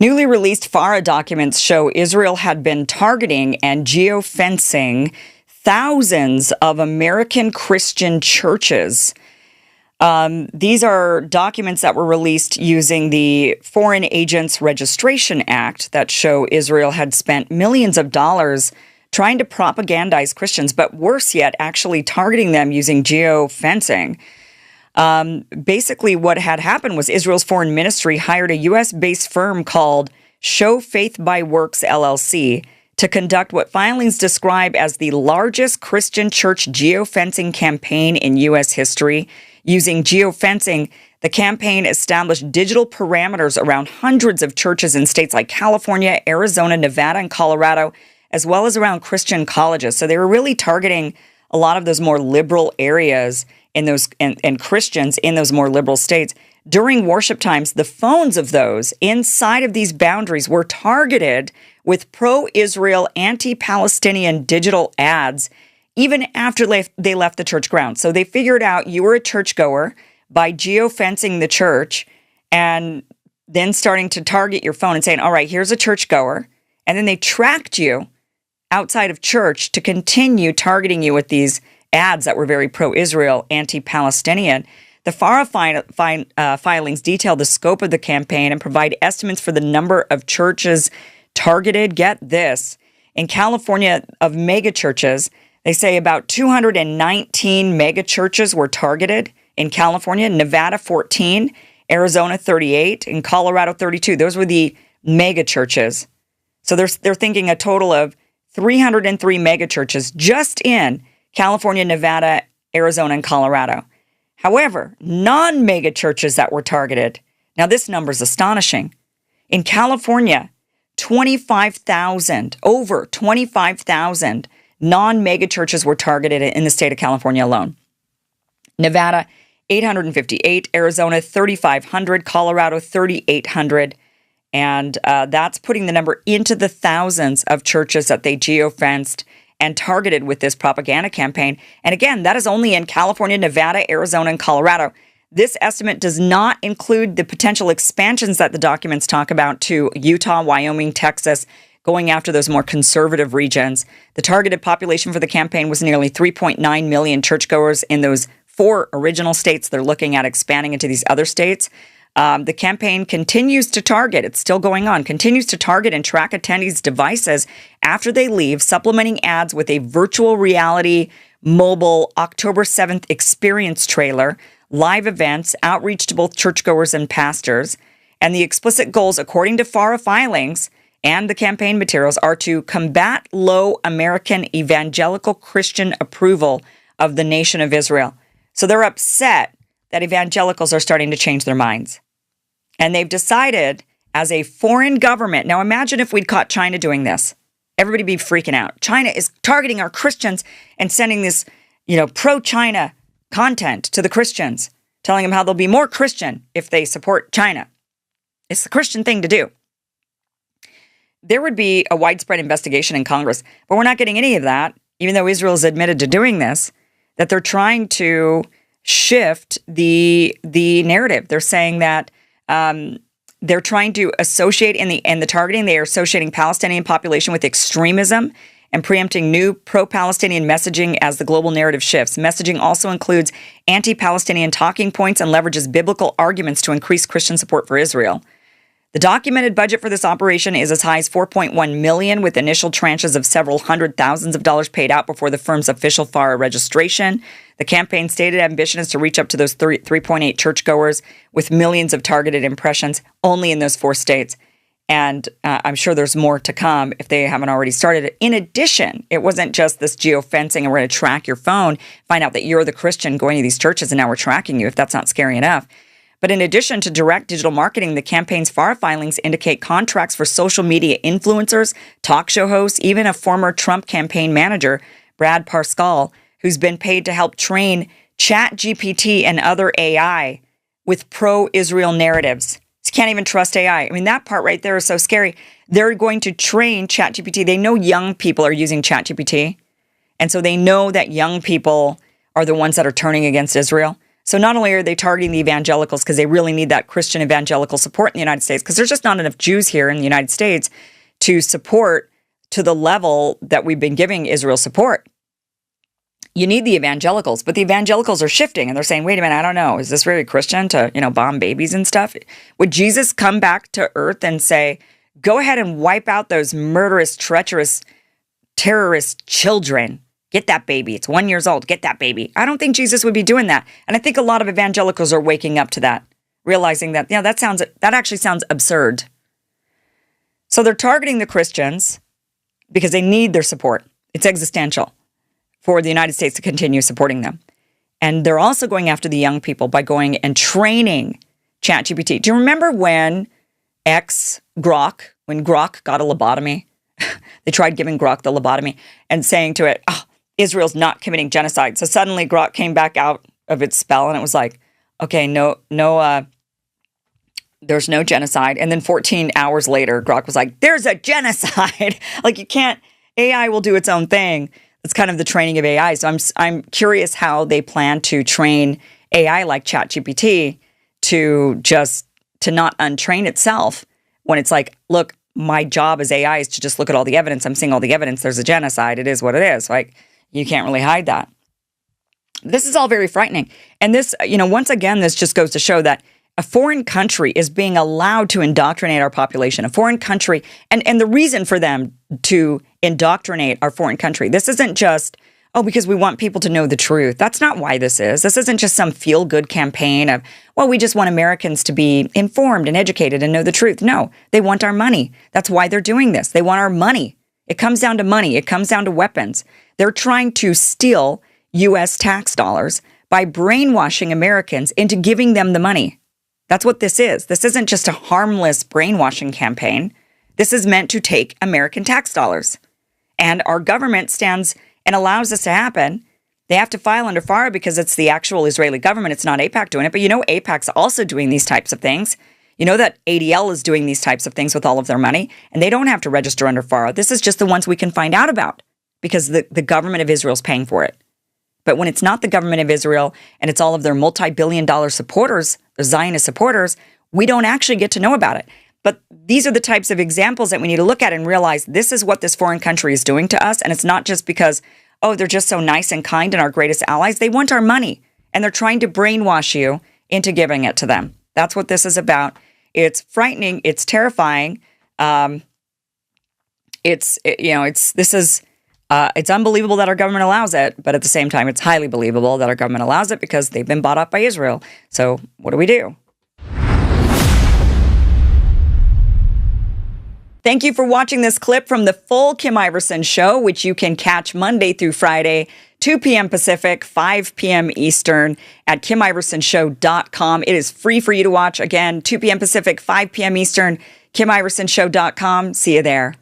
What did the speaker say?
Newly released FARA documents show Israel had been targeting and geofencing thousands of American Christian churches. These are documents that were released using the Foreign Agents Registration Act that show Israel had spent millions of dollars trying to propagandize Christians, but worse yet, actually targeting them using geofencing. Basically, what had happened was Israel's foreign ministry hired a U.S.-based firm called Show Faith by Works, LLC, to conduct what filings describe as the largest Christian church geofencing campaign in U.S. history. Using geofencing, the campaign established digital parameters around hundreds of churches in states like California, Arizona, Nevada, and Colorado, as well as around Christian colleges. So they were really targeting a lot of those more liberal areas in those and Christians in those more liberal states. During worship times, the phones of those inside of these boundaries were targeted with pro-Israel, anti-Palestinian digital ads, even after they left the church grounds. So they figured out you were a churchgoer by geofencing the church and then starting to target your phone and saying, all right, here's a churchgoer. And then they tracked you outside of church to continue targeting you with these ads that were very pro-Israel, anti-Palestinian. The FARA filings detail the scope of the campaign and provide estimates for the number of churches targeted. Get this. In California, of mega churches, they say about 219 mega churches were targeted in California, Nevada 14, Arizona 38, and Colorado 32. Those were the mega churches. So they're thinking a total of 303 mega churches just in California, Nevada, Arizona, and Colorado. However, non-mega churches that were targeted, now this number is astonishing. In California, over 25,000 non-mega churches were targeted in the state of California alone. Nevada, 858, Arizona, 3,500, Colorado, 3,800. And that's putting the number into the thousands of churches that they geofenced and targeted with this propaganda campaign. And again, that is only in California, Nevada, Arizona, and Colorado. This estimate does not include the potential expansions that the documents talk about to Utah, Wyoming, Texas, going after those more conservative regions. The targeted population for the campaign was nearly 3.9 million churchgoers in those 4 original states. They're looking at expanding into these other states. The campaign continues to target, it's still going on, continues to target and track attendees' devices after they leave, supplementing ads with a virtual reality mobile October 7th experience trailer, live events, outreach to both churchgoers and pastors. And the explicit goals, according to FARA filings and the campaign materials, are to combat low American evangelical Christian approval of the nation of Israel. So they're upset that evangelicals are starting to change their minds. And they've decided as a foreign government, now imagine if we'd caught China doing this. Everybody be freaking out. China is targeting our Christians and sending this, pro-China content to the Christians, telling them how they'll be more Christian if they support China. It's the Christian thing to do. There would be a widespread investigation in Congress, but we're not getting any of that, even though Israel has admitted to doing this, that they're trying to shift the narrative. They're saying that they're trying to associate in the targeting, they are associating Palestinian population with extremism and preempting new pro-Palestinian messaging as the global narrative shifts. Messaging also includes anti-Palestinian talking points and leverages biblical arguments to increase Christian support for Israel. The documented budget for this operation is as high as $4.1 million, with initial tranches of several hundred thousands of dollars paid out before the firm's official FARA registration. The campaign's stated ambition is to reach up to those 3.8 churchgoers with millions of targeted impressions only in those 4 states. And I'm sure there's more to come if they haven't already started it. In addition, it wasn't just this geofencing and we're going to track your phone, find out that you're the Christian going to these churches and now we're tracking you, if that's not scary enough. But in addition to direct digital marketing, the campaign's FARA filings indicate contracts for social media influencers, talk show hosts, even a former Trump campaign manager, Brad Parscale, who's been paid to help train ChatGPT and other AI with pro-Israel narratives. You can't even trust AI. I mean, that part right there is so scary. They're going to train ChatGPT. They know young people are using ChatGPT. And so they know that young people are the ones that are turning against Israel. So not only are they targeting the evangelicals because they really need that Christian evangelical support in the United States, because there's just not enough Jews here in the United States to support to the level that we've been giving Israel support. You need the evangelicals, but the evangelicals are shifting and they're saying, wait a minute, I don't know. Is this really Christian to, bomb babies and stuff? Would Jesus come back to earth and say, go ahead and wipe out those murderous, treacherous, terrorist children? Get that baby. It's 1 year old. Get that baby. I don't think Jesus would be doing that. And I think a lot of evangelicals are waking up to that, realizing that, that actually sounds absurd. So they're targeting the Christians because they need their support. It's existential for the United States to continue supporting them. And they're also going after the young people by going and training ChatGPT. Do you remember when Grok got a lobotomy? They tried giving Grok the lobotomy and saying to it, Israel's not committing genocide. So suddenly Grok came back out of its spell and it was like, okay, no, there's no genocide. And then 14 hours later, Grok was like, there's a genocide. Like you can't, AI will do its own thing. It's kind of the training of AI. So I'm curious how they plan to train AI like ChatGPT to not untrain itself when it's like, look, my job as AI is to just look at all the evidence. I'm seeing all the evidence. There's a genocide. It is what it is. Like, you can't really hide that. This is all very frightening. And this, once again, this just goes to show that a foreign country is being allowed to indoctrinate our population. A foreign country, and the reason for them to indoctrinate our foreign country, this isn't just, because we want people to know the truth. That's not why this is. This isn't just some feel-good campaign of, we just want Americans to be informed and educated and know the truth. No, they want our money. That's why they're doing this. They want our money. It comes down to money. It comes down to weapons. They're trying to steal U.S. tax dollars by brainwashing Americans into giving them the money. That's what this is. This isn't just a harmless brainwashing campaign. This is meant to take American tax dollars. And our government stands and allows this to happen. They have to file under FARA because it's the actual Israeli government. It's not AIPAC doing it. But AIPAC's also doing these types of things. You know that ADL is doing these types of things with all of their money, and they don't have to register under FARA. This is just the ones we can find out about because the government of Israel is paying for it. But when it's not the government of Israel and it's all of their multi-billion-dollar supporters, the Zionist supporters, we don't actually get to know about it. But these are the types of examples that we need to look at and realize this is what this foreign country is doing to us. And it's not just because, they're just so nice and kind and our greatest allies. They want our money, and they're trying to brainwash you into giving it to them. That's what this is about. It's frightening. It's terrifying. It's unbelievable that our government allows it, but at the same time, it's highly believable that our government allows it because they've been bought up by Israel. So what do we do? Thank you for watching this clip from the full Kim Iversen Show, which you can catch Monday through Friday, 2 p.m. Pacific, 5 p.m. Eastern at KimIversonShow.com. It is free for you to watch. Again, 2 p.m. Pacific, 5 p.m. Eastern, KimIversonShow.com. See you there.